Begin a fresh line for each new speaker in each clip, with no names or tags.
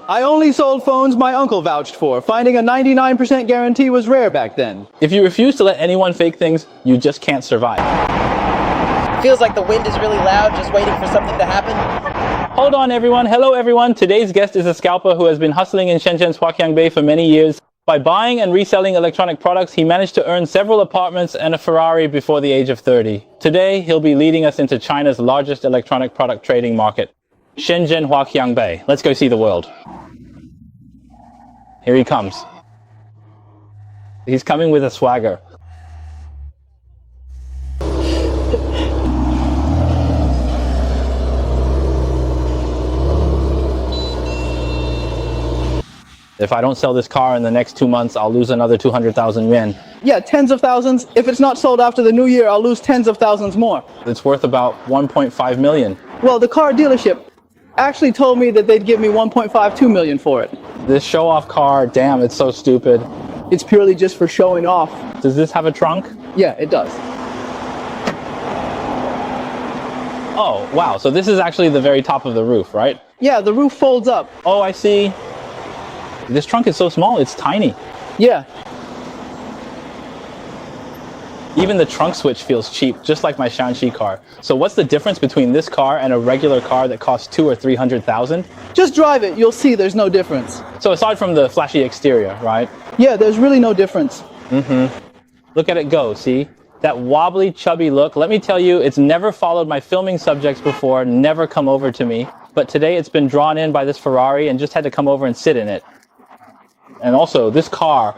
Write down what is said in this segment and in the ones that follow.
I only sold phones my uncle vouched for. Finding a 99% guarantee was rare back then.
If you refuse to let anyone fake things, you just can't survive.
Feels like the wind is really loud, just waiting for something to happen.
Hold on, everyone. Hello, everyone. Today's guest is a scalper who has been hustling in Shenzhen's Hua Qiang Bei for many years. By buying and reselling electronic products, he managed to earn several apartments and a Ferrari before the age of 30. Today, he'll be leading us into China's largest electronic product trading market, Shenzhen Hua Qiang Bei. Let's go see the world. Here he comes. He's coming with a swagger. If I don't sell this car in the next 2 months, I'll lose another 200,000 yuan.
Yeah, tens of thousands. If it's not sold after the new year, I'll lose tens of thousands more.
It's worth about 1.5 million.
Well, the car dealership actually told me that they'd give me 1.52 million for it.
This show-off car, damn, it's so stupid.
It's purely just for showing off.
Does this have a trunk?
Yeah, it does.
Oh, wow. So this is actually the very top of the roof, right?
Yeah, the roof folds up.
Oh, I see. This trunk is so small, it's tiny.
Yeah.
Even the trunk switch feels cheap, just like my Shanxi car. So what's the difference between this car and a regular car that costs 200,000 or 300,000?
Just drive it, you'll see there's no difference.
So aside from the flashy exterior, right?
Yeah, there's really no difference.
Look at it go, see? That wobbly, chubby look, let me tell you, it's never followed my filming subjects before, never come over to me. But today it's been drawn in by this Ferrari and just had to come over and sit in it. And also, this car...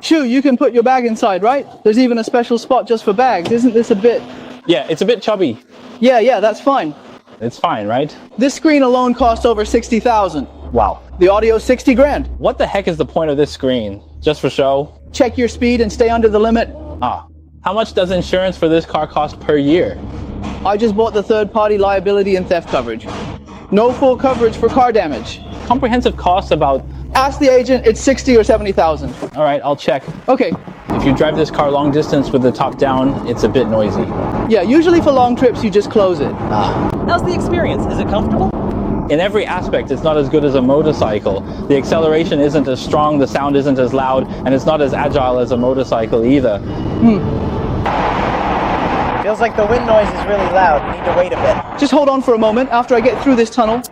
Shoo, you can put your bag inside, right? There's even a special spot just for bags. Isn't this a bit...
Yeah, it's a bit chubby.
Yeah, that's fine.
It's fine, right?
This screen alone costs over 60,000.
Wow.
The audio's 60 grand.
What the heck is the point of this screen? Just for show?
Check your speed and stay under the limit.
Ah. How much does insurance for this car cost per year?
I just bought the third-party liability and theft coverage. No full coverage for car damage.
Comprehensive cost about...
Ask the agent, it's 60 or 70,000.
All right, I'll check.
Okay.
If you drive this car long distance with the top down, it's a bit noisy.
Yeah, usually for long trips, you just close it.
How's the experience? Is it comfortable?
In every aspect, it's not as good as a motorcycle. The acceleration isn't as strong, the sound isn't as loud, and it's not as agile as a motorcycle either.
Feels like the wind noise is really loud. We need to wait a bit.
Just hold on for a moment. After I get through this tunnel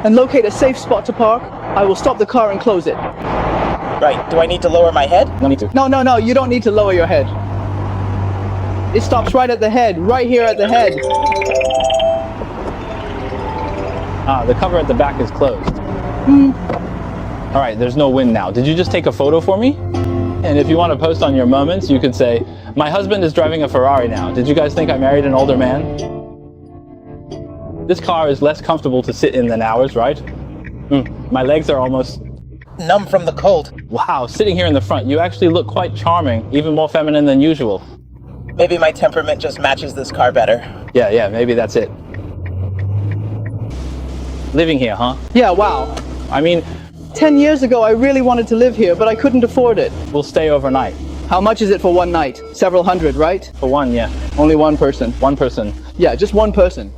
and locate a safe spot to park, I will stop the car and close it.
Right, do I need to lower my head?
No need to.
No, you don't need to lower your head. It stops right at the head, right here at the head.
Ah, the cover at the back is closed. All right, there's no wind now. Did you just take a photo for me? And if you want to post on your moments, you could say, my husband is driving a Ferrari now. Did you guys think I married an older man? This car is less comfortable to sit in than ours, right? My legs are almost...
Numb from the cold.
Wow, sitting here in the front, you actually look quite charming, even more feminine than usual.
Maybe my temperament just matches this car better.
Yeah, maybe that's it. Living here, huh?
Yeah, wow.
I mean...
10 years ago, I really wanted to live here, but I couldn't afford it.
We'll stay overnight.
How much is it for one night? Several hundred, right?
For one, yeah.
Only one person.
One person.
Yeah, just one person.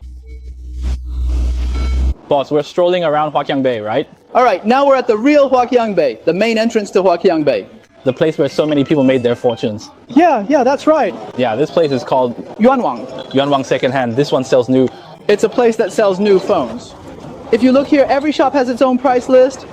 Boss, we're strolling around Hua Qiang Bei, right?
All right, now we're at the real Hua Qiang Bei, the main entrance to Hua Qiang Bei.
The place where so many people made their fortunes.
Yeah, that's right.
Yeah, this place is called
Yuanwang.
Yuanwang Secondhand. This one sells new.
It's a place that sells new phones. If you look here, every shop has its own price list.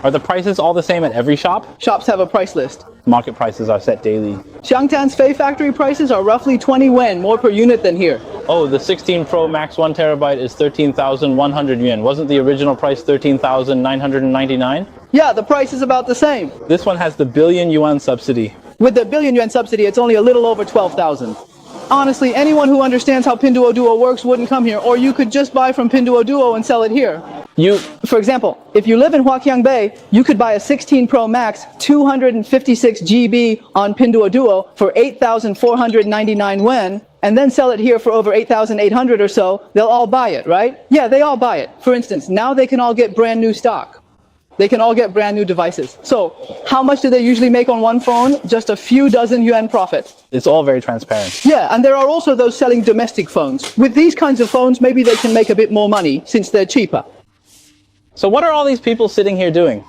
Are the prices all the same at every shop?
Shops have a price list.
Market prices are set daily.
Xiangtan's Fei factory prices are roughly 20 yuan, more per unit than here.
Oh, the 16 Pro Max 1 terabyte is 13,100 yuan. Wasn't the original price 13,999?
Yeah, the price is about the same.
This one has the billion yuan subsidy.
With the billion yuan subsidy, it's only a little over 12,000. Honestly, anyone who understands how Pinduoduo works wouldn't come here, or you could just buy from Pinduoduo and sell it here. For example, if you live in Hua Qiang Bei, you could buy a 16 Pro Max 256 GB on Pinduoduo for 8,499 yuan, and then sell it here for over 8,800 or so. They'll all buy it, right? Yeah, they all buy it. For instance, now they can all get brand new stock. They can all get brand new devices. So, how much do they usually make on one phone? Just a few dozen yuan profit.
It's all very transparent.
Yeah, and there are also those selling domestic phones. With these kinds of phones, maybe they can make a bit more money since they're cheaper.
So what are all these people sitting here doing?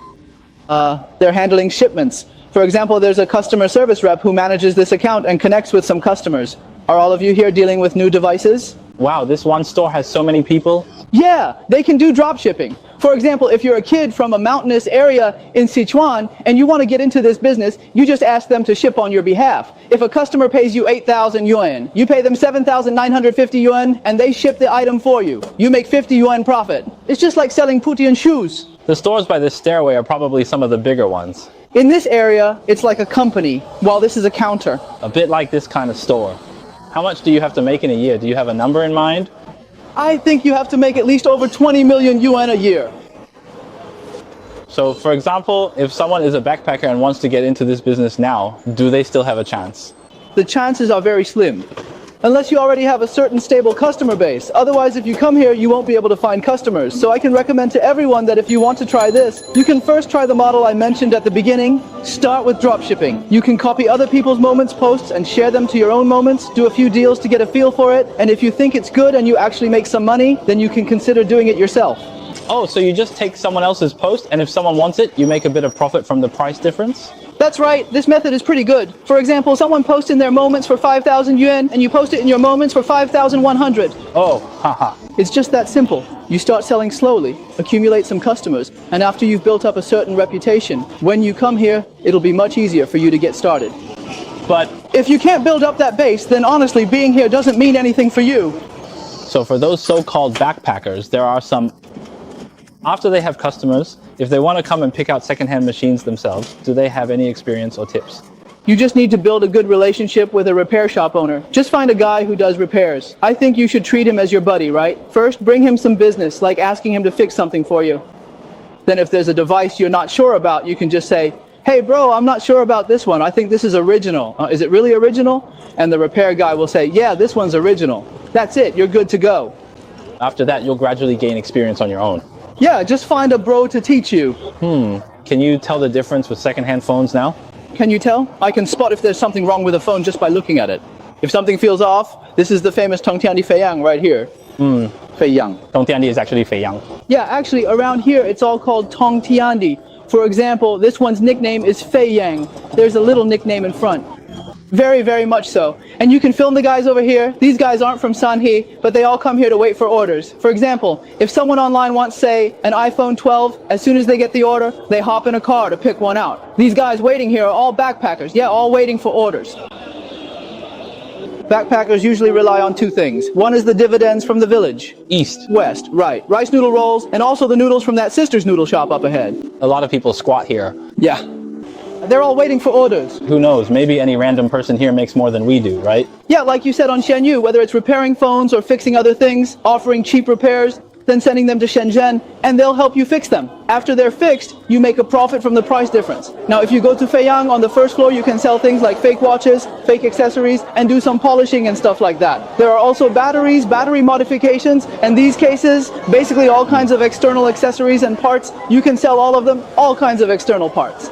They're handling shipments. For example, there's a customer service rep who manages this account and connects with some customers. Are all of you here dealing with new devices?
Wow, this one store has so many people.
Yeah, they can do drop shipping. For example, if you're a kid from a mountainous area in Sichuan and you want to get into this business, you just ask them to ship on your behalf. If a customer pays you 8,000 yuan, you pay them 7,950 yuan and they ship the item for you. You make 50 yuan profit. It's just like selling Putian shoes.
The stores by this stairway are probably some of the bigger ones.
In this area, it's like a company, while this is a counter.
A bit like this kind of store. How much do you have to make in a year? Do you have a number in mind?
I think you have to make at least over 20 million yuan a year.
So, for example, if someone is a backpacker and wants to get into this business now, do they still have a chance?
The chances are very slim. Unless you already have a certain stable customer base. Otherwise, if you come here, you won't be able to find customers. So I can recommend to everyone that if you want to try this, you can first try the model I mentioned at the beginning. Start with dropshipping. You can copy other people's moments posts and share them to your own moments, do a few deals to get a feel for it, and if you think it's good and you actually make some money, then you can consider doing it yourself.
Oh, so you just take someone else's post, and if someone wants it, you make a bit of profit from the price difference?
That's right, this method is pretty good. For example, someone posts in their moments for 5,000 yuan, and you post it in your moments for 5,100.
Oh, haha.
It's just that simple. You start selling slowly, accumulate some customers, and after you've built up a certain reputation, when you come here, it'll be much easier for you to get started.
But
if you can't build up that base, then honestly, being here doesn't mean anything for you.
So for those so-called backpackers, there are some... After they have customers, if they want to come and pick out second-hand machines themselves, do they have any experience or tips?
You just need to build a good relationship with a repair shop owner. Just find a guy who does repairs. I think you should treat him as your buddy, right? First, bring him some business, like asking him to fix something for you. Then if there's a device you're not sure about, you can just say, "Hey bro, I'm not sure about this one. I think this is original. Is it really original?" And the repair guy will say, "Yeah, this one's original." That's it, you're good to go.
After that, you'll gradually gain experience on your own.
Yeah, just find a bro to teach you.
Can you tell the difference with second-hand phones now?
Can you tell? I can spot if there's something wrong with a phone just by looking at it. If something feels off, this is the famous Tongtiandi Feiyang right here. Feiyang.
Tongtiandi is actually Feiyang.
Yeah, actually around here it's all called Tongtiandi. For example, this one's nickname is Feiyang. There's a little nickname in front. Very, very much so. And you can film the guys over here. These guys aren't from Sanhe, but they all come here to wait for orders. For example, if someone online wants, say, an iPhone 12, as soon as they get the order, they hop in a car to pick one out. These guys waiting here are all backpackers. Yeah, all waiting for orders. Backpackers usually rely on two things. One is the dividends from the village.
East.
West, right. Rice noodle rolls, and also the noodles from that sister's noodle shop up ahead.
A lot of people squat here.
Yeah. They're all waiting for orders.
Who knows, maybe any random person here makes more than we do, right?
Yeah, like you said on Shenyu, whether it's repairing phones or fixing other things, offering cheap repairs, then sending them to Shenzhen, and they'll help you fix them. After they're fixed, you make a profit from the price difference. Now, if you go to Feiyang, on the first floor, you can sell things like fake watches, fake accessories, and do some polishing and stuff like that. There are also batteries, battery modifications, and these cases, basically all kinds of external accessories and parts. You can sell all of them, all kinds of external parts,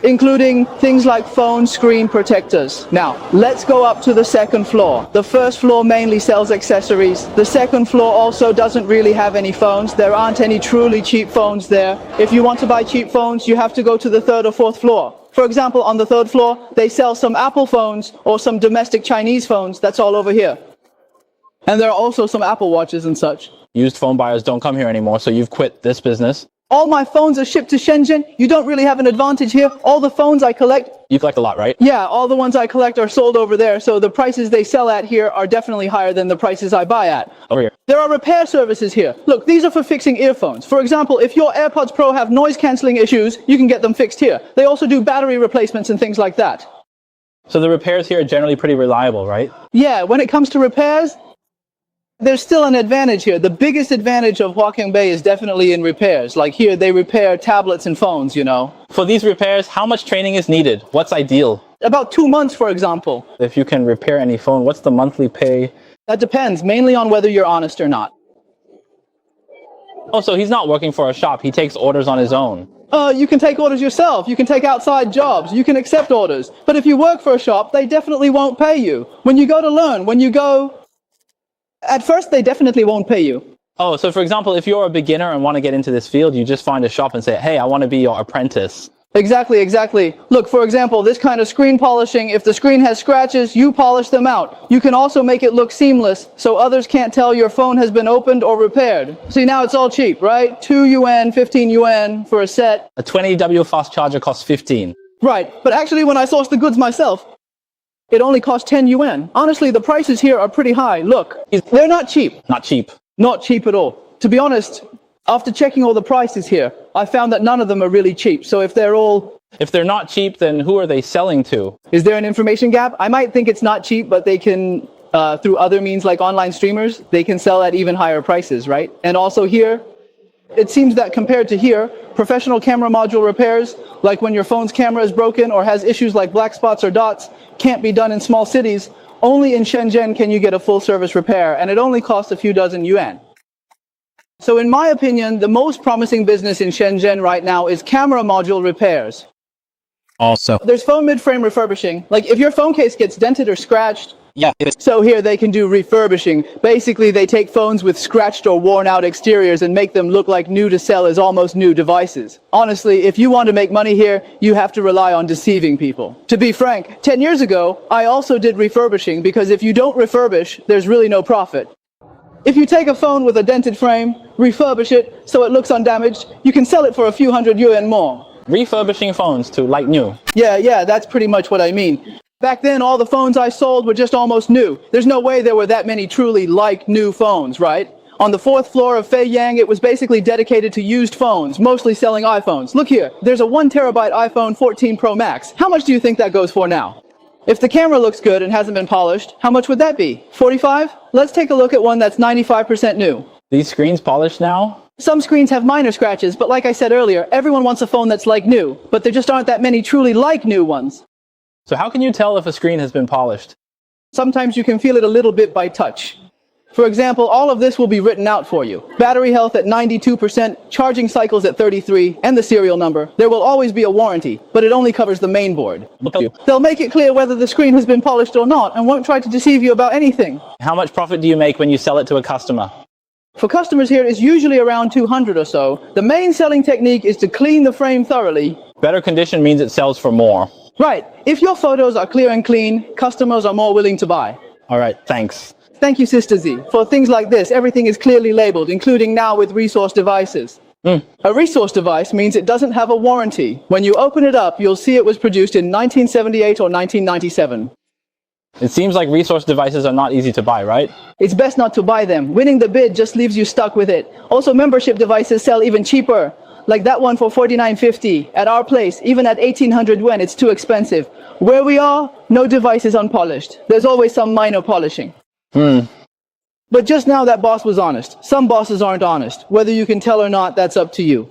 including things like phone screen protectors. Now, let's go up to the second floor. The first floor mainly sells accessories. The second floor also doesn't really have any phones. There aren't any truly cheap phones there. If you want to buy cheap phones, you have to go to the third or fourth floor. For example, on the third floor, they sell some Apple phones or some domestic Chinese phones. That's all over here. And there are also some Apple watches and such.
Used phone buyers don't come here anymore, so you've quit this business.
All my phones are shipped to Shenzhen. You don't really have an advantage here. All the phones I collect...
You collect a lot, right?
Yeah, all the ones I collect are sold over there, so the prices they sell at here are definitely higher than the prices I buy at.
Over here.
There are repair services here. Look, these are for fixing earphones. For example, if your AirPods Pro have noise cancelling issues, you can get them fixed here. They also do battery replacements and things like that.
So the repairs here are generally pretty reliable, right?
Yeah, when it comes to repairs, there's still an advantage here. The biggest advantage of Hua Qiang Bei is definitely in repairs. Like here, they repair tablets and phones, you know.
For these repairs, how much training is needed? What's ideal?
About 2 months, for example.
If you can repair any phone, what's the monthly pay?
That depends, mainly on whether you're honest or not.
Oh, so he's not working for a shop. He takes orders on his own.
You can take orders yourself. You can take outside jobs. You can accept orders. But if you work for a shop, they definitely won't pay you. When you go to learn, at first they definitely won't pay you.
Oh, so for example, if you're a beginner and want to get into this field, you just find a shop and say, hey, I want to be your apprentice.
Exactly, exactly. Look, for example, this kind of screen polishing, if the screen has scratches, you polish them out. You can also make it look seamless, so others can't tell your phone has been opened or repaired. See, now it's all cheap, right? 2 yuan, 15 yuan for a set.
A 20W fast charger costs 15.
Right, but actually when I sourced the goods myself, it only cost 10 yuan. Honestly, the prices here are pretty high. Look, they're not cheap.
Not cheap.
Not cheap at all. To be honest, after checking all the prices here, I found that none of them are really cheap. So if
they're not cheap, then who are they selling to?
Is there an information gap? I might think it's not cheap, but they can, through other means like online streamers, they can sell at even higher prices, right? And also here, it seems that compared to here, professional camera module repairs, like when your phone's camera is broken or has issues like black spots or dots, can't be done in small cities. Only in Shenzhen can you get a full service repair, and it only costs a few dozen yuan. So in my opinion, the most promising business in Shenzhen right now is camera module repairs.
Also,
There's phone mid-frame refurbishing. Like if your phone case gets dented or scratched,
yeah,
so here they can do refurbishing. Basically, they take phones with scratched or worn out exteriors and make them look like new to sell as almost new devices. Honestly, if you want to make money here, you have to rely on deceiving people. To be frank, 10 years ago, I also did refurbishing because if you don't refurbish, there's really no profit. If you take a phone with a dented frame, refurbish it so it looks undamaged, you can sell it for a few hundred yuan more.
refurbishing phones to like new.
Yeah, that's pretty much what I mean. Back then, all the phones I sold were just almost new. There's no way there were that many truly like new phones, right? On the 4th floor of Feiyang, it was basically dedicated to used phones, mostly selling iPhones. Look here, there's a 1 terabyte iPhone 14 Pro Max. How much do you think that goes for now? If the camera looks good and hasn't been polished, how much would that be? 45? Let's take a look at one that's 95% new.
These screens polished now?
Some screens have minor scratches, but like I said earlier, everyone wants a phone that's like new, but there just aren't that many truly like new ones.
So how can you tell if a screen has been polished?
Sometimes you can feel it a little bit by touch. For example, all of this will be written out for you. Battery health at 92%, charging cycles at 33, and the serial number. There will always be a warranty, but it only covers the main board. They'll make it clear whether the screen has been polished or not, and won't try to deceive you about anything.
How much profit do you make when you sell it to a customer?
For customers here, it's usually around 200 or so. The main selling technique is to clean the frame thoroughly.
Better condition means it sells for more.
Right. If your photos are clear and clean, customers are more willing to buy.
All right, thanks.
Thank you, Sister Z. For things like this, everything is clearly labeled, including now with resource devices. A resource device means it doesn't have a warranty. When you open it up, you'll see it was produced in 1978 or 1997.
It seems like resource devices are not easy to buy, right?
It's best not to buy them. Winning the bid just leaves you stuck with it. Also, membership devices sell even cheaper. Like that one for 49.50. At our place, even at 1800 yuan, it's too expensive. Where we are, no device is unpolished. There's always some minor polishing. But just now that boss was honest. Some bosses aren't honest. Whether you can tell or not, that's up to you.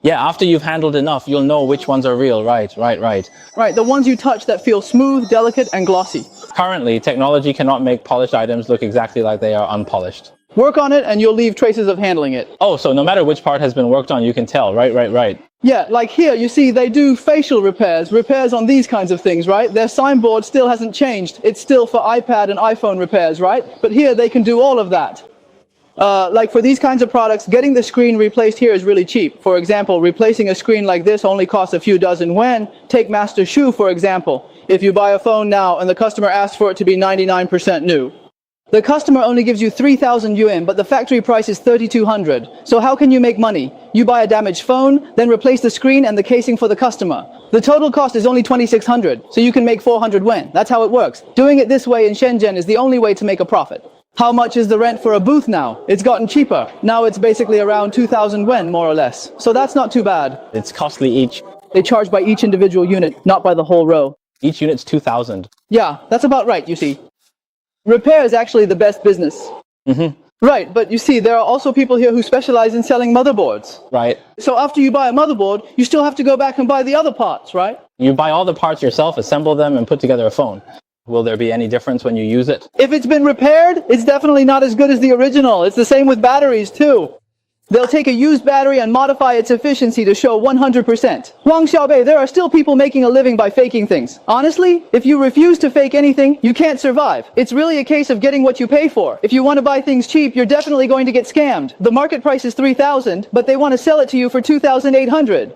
Yeah, after you've handled enough, you'll know which ones are real, right.
Right, the ones you touch that feel smooth, delicate, and glossy.
Currently, technology cannot make polished items look exactly like they are unpolished.
Work on it and you'll leave traces of handling it.
Oh, so no matter which part has been worked on, you can tell, right.
Yeah, like here, you see, they do facial repairs on these kinds of things, right? Their signboard still hasn't changed. It's still for iPad and iPhone repairs, right? But here, they can do all of that. Like for these kinds of products, getting the screen replaced here is really cheap. For example, replacing a screen like this only costs a few dozen yuan. Take Master Shoe, for example. If you buy a phone now and the customer asks for it to be 99% new, the customer only gives you 3,000 yuan, but the factory price is 3,200. So how can you make money? You buy a damaged phone, then replace the screen and the casing for the customer. The total cost is only 2,600, so you can make 400 yuan. That's how it works. Doing it this way in Shenzhen is the only way to make a profit. How much is the rent for a booth now? It's gotten cheaper. Now it's basically around 2,000 yuan, more or less. So that's not too bad.
It's costly each.
They charge by each individual unit, not by the whole row.
Each unit's 2,000.
Yeah, that's about right, you see. Repair is actually the best business. Right, but you see, there are also people here who specialize in selling motherboards.
Right.
So after you buy a motherboard, you still have to go back and buy the other parts, right?
You buy all the parts yourself, assemble them, and put together a phone. Will there be any difference when you use it?
If it's been repaired, it's definitely not as good as the original. It's the same with batteries, too. They'll take a used battery and modify its efficiency to show 100%. Huang Xiaobei, there are still people making a living by faking things. Honestly, if you refuse to fake anything, you can't survive. It's really a case of getting what you pay for. If you want to buy things cheap, you're definitely going to get scammed. The market price is 3,000, but they want to sell it to you for 2,800.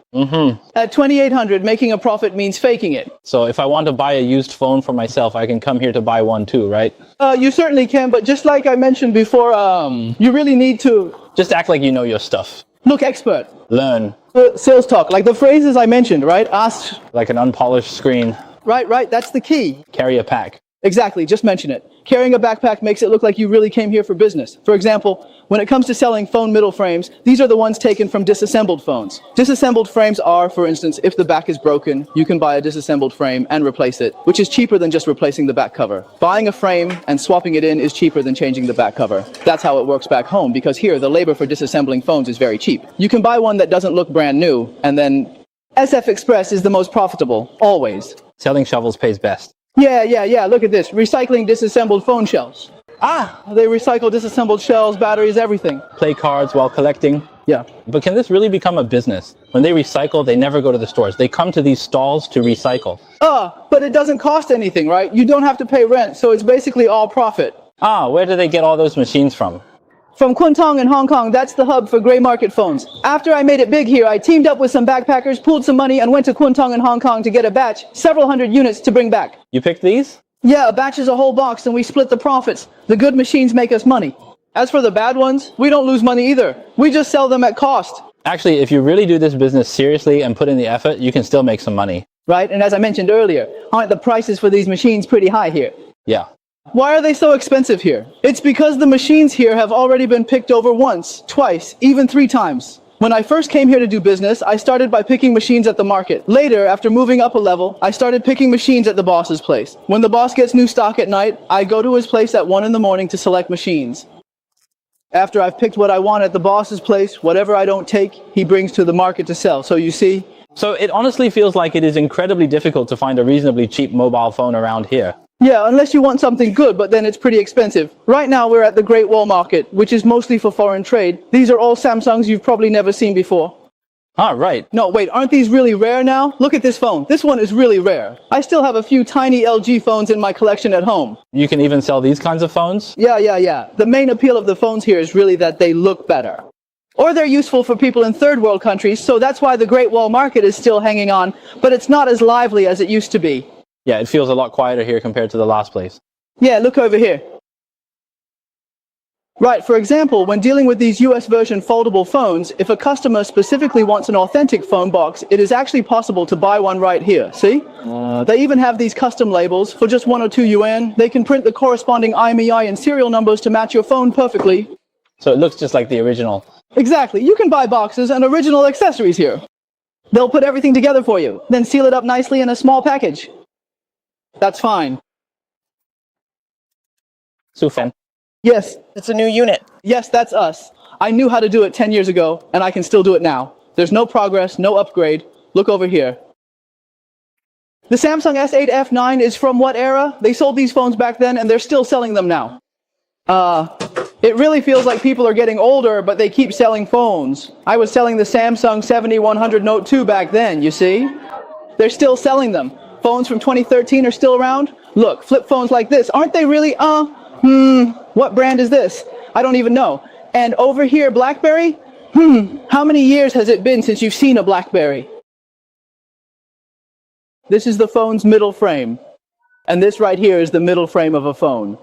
At 2,800, making a profit means faking it.
So if I want to buy a used phone for myself, I can come here to buy one too, right?
You certainly can, but just like I mentioned before, you really need to
Just act like you know your stuff.
look expert.
Learn.
Sales talk, like the phrases I mentioned, right? Ask,
Like an unpolished screen.
right, that's the key.
Carry a pack.
Exactly, just mention it. Carrying a backpack makes it look like you really came here for business. For example, when it comes to selling phone middle frames, these are the ones taken from disassembled phones. Disassembled frames are, for instance, if the back is broken, you can buy a disassembled frame and replace it, which is cheaper than just replacing the back cover. Buying a frame and swapping it in is cheaper than changing the back cover. That's how it works back home, because here, the labor for disassembling phones is very cheap. You can buy one that doesn't look brand new, and then SF Express is the most profitable, always.
Selling shovels pays best.
Yeah, look at this. Recycling disassembled phone shells. They recycle disassembled shells, batteries, everything.
Play cards while collecting.
Yeah.
But can this really become a business? When they recycle, they never go to the stores. They come to these stalls to recycle.
But it doesn't cost anything, right? You don't have to pay rent, so it's basically all profit.
Where do they get all those machines from?
From Kuntong in Hong Kong, that's the hub for gray market phones. After I made it big here, I teamed up with some backpackers, pooled some money, and went to Kuntong in Hong Kong to get a batch, several hundred units to bring back.
You picked these?
Yeah, a batch is a whole box, and we split the profits. The good machines make us money. As for the bad ones, we don't lose money either. We just sell them at cost.
Actually, if you really do this business seriously and put in the effort, you can still make some money.
Right, and as I mentioned earlier, aren't the prices for these machines pretty high here?
Yeah.
Why are they so expensive here? It's because the machines here have already been picked over once, twice, even 3 times. When I first came here to do business, I started by picking machines at the market. Later, after moving up a level, I started picking machines at the boss's place. When the boss gets new stock at night, I go to his place at 1 in the morning to select machines. After I've picked what I want at the boss's place, whatever I don't take, he brings to the market to sell. So you see?
So it honestly feels like it is incredibly difficult to find a reasonably cheap mobile phone around here.
Yeah, unless you want something good, but then it's pretty expensive. Right now we're at the Great Wall Market, which is mostly for foreign trade. These are all Samsungs you've probably never seen before.
Right.
No, wait, aren't these really rare now? Look at this phone. This one is really rare. I still have a few tiny LG phones in my collection at home.
You can even sell these kinds of phones?
Yeah. The main appeal of the phones here is really that they look better. Or they're useful for people in third world countries, so that's why the Great Wall Market is still hanging on, but it's not as lively as it used to be.
Yeah, it feels a lot quieter here compared to the last place.
Yeah, look over here. Right, for example, when dealing with these US version foldable phones, if a customer specifically wants an authentic phone box, it is actually possible to buy one right here, see? They even have these custom labels. For just 1 or 2 yuan, they can print the corresponding IMEI and serial numbers to match your phone perfectly.
So it looks just like the original.
Exactly, you can buy boxes and original accessories here. They'll put everything together for you, then seal it up nicely in a small package. That's fine.
Sufan.
Yes.
It's a new unit.
Yes, that's us. I knew how to do it 10 years ago, and I can still do it now. There's no progress, no upgrade. Look over here. The Samsung S8 F9 is from what era? They sold these phones back then, and they're still selling them now. It really feels like people are getting older, but they keep selling phones. I was selling the Samsung 7100 Note 2 back then, you see? They're still selling them. Phones from 2013 are still around? Look, flip phones like this, aren't they really, what brand is this? I don't even know. And over here, BlackBerry? How many years has it been since you've seen a BlackBerry? This is the phone's middle frame. And this right here is the middle frame of a phone.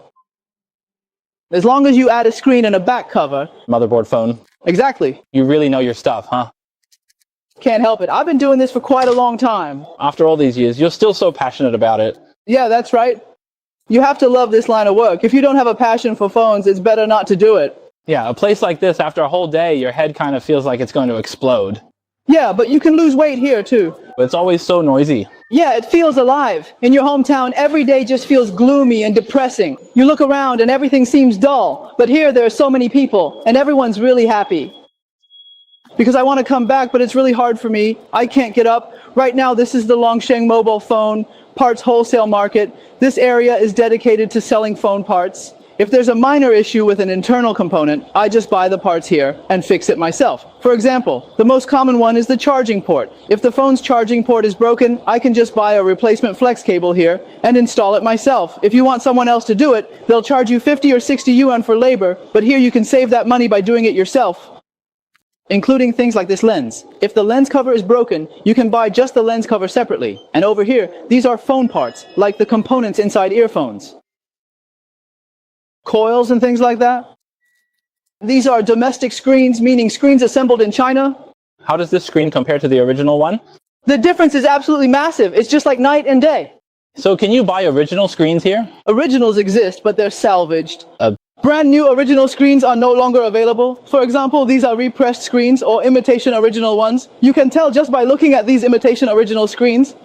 As long as you add a screen and a back cover.
Motherboard phone.
Exactly.
You really know your stuff, huh?
Can't help it. I've been doing this for quite a long time.
After all these years, you're still so passionate about it.
Yeah, that's right. You have to love this line of work. If you don't have a passion for phones, it's better not to do it.
Yeah, a place like this, after a whole day, your head kind of feels like it's going to explode.
Yeah, but you can lose weight here too.
But it's always so noisy.
Yeah, it feels alive. In your hometown, every day just feels gloomy and depressing. You look around and everything seems dull. But here there are so many people, and everyone's really happy. Because I want to come back, but it's really hard for me. I can't get up. Right now, this is the Longsheng mobile phone parts wholesale market. This area is dedicated to selling phone parts. If there's a minor issue with an internal component, I just buy the parts here and fix it myself. For example, the most common one is the charging port. If the phone's charging port is broken, I can just buy a replacement flex cable here and install it myself. If you want someone else to do it, they'll charge you 50 or 60 yuan for labor, but here you can save that money by doing it yourself. Including things like this lens. If the lens cover is broken, you can buy just the lens cover separately. And over here, these are phone parts, like the components inside earphones. Coils and things like that. These are domestic screens, meaning screens assembled in China.
How does this screen compare to the original one?
The difference is absolutely massive. It's just like night and day.
So can you buy original screens here?
Originals exist, but they're salvaged. Brand new original screens are no longer available. For example, these are repressed screens or imitation original ones. You can tell just by looking at these imitation original screens.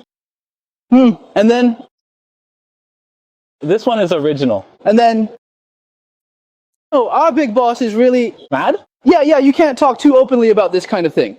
And then...
This one is original.
And then... Oh, our big boss is really...
Mad?
Yeah, you can't talk too openly about this kind of thing.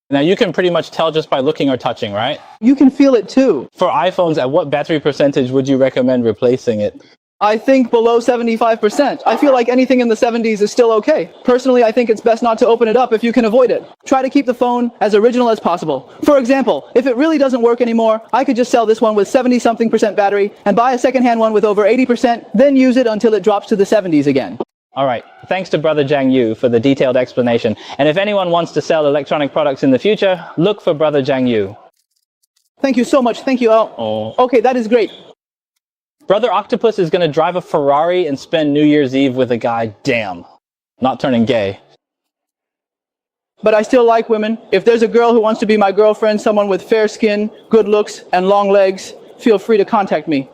Now you can pretty much tell just by looking or touching, right?
You can feel it too.
For iPhones, at what battery percentage would you recommend replacing it?
I think below 75%. I feel like anything in the 70s is still okay. Personally, I think it's best not to open it up if you can avoid it. Try to keep the phone as original as possible. For example, if it really doesn't work anymore, I could just sell this one with 70-something% battery and buy a second-hand one with over 80%, then use it until it drops to the 70s again.
All right. Thanks to Brother Zhang Yu for the detailed explanation. And if anyone wants to sell electronic products in the future, look for Brother Zhang Yu.
Thank you so much. Thank you. Okay, that is great.
Brother Octopus is going to drive a Ferrari and spend New Year's Eve with a guy. Damn. Not turning gay.
But I still like women. If there's a girl who wants to be my girlfriend, someone with fair skin, good looks, and long legs, feel free to contact me.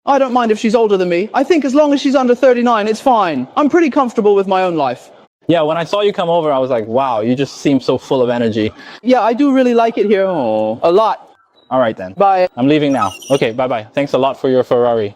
I don't mind if she's older than me. I think as long as she's under 39, it's fine. I'm pretty comfortable with my own life.
Yeah, when I saw you come over, I was like, wow, you just seem so full of energy.
Yeah, I do really like it here. A lot.
All right then.
Bye.
I'm leaving now. Okay, bye-bye. Thanks a lot for your Ferrari.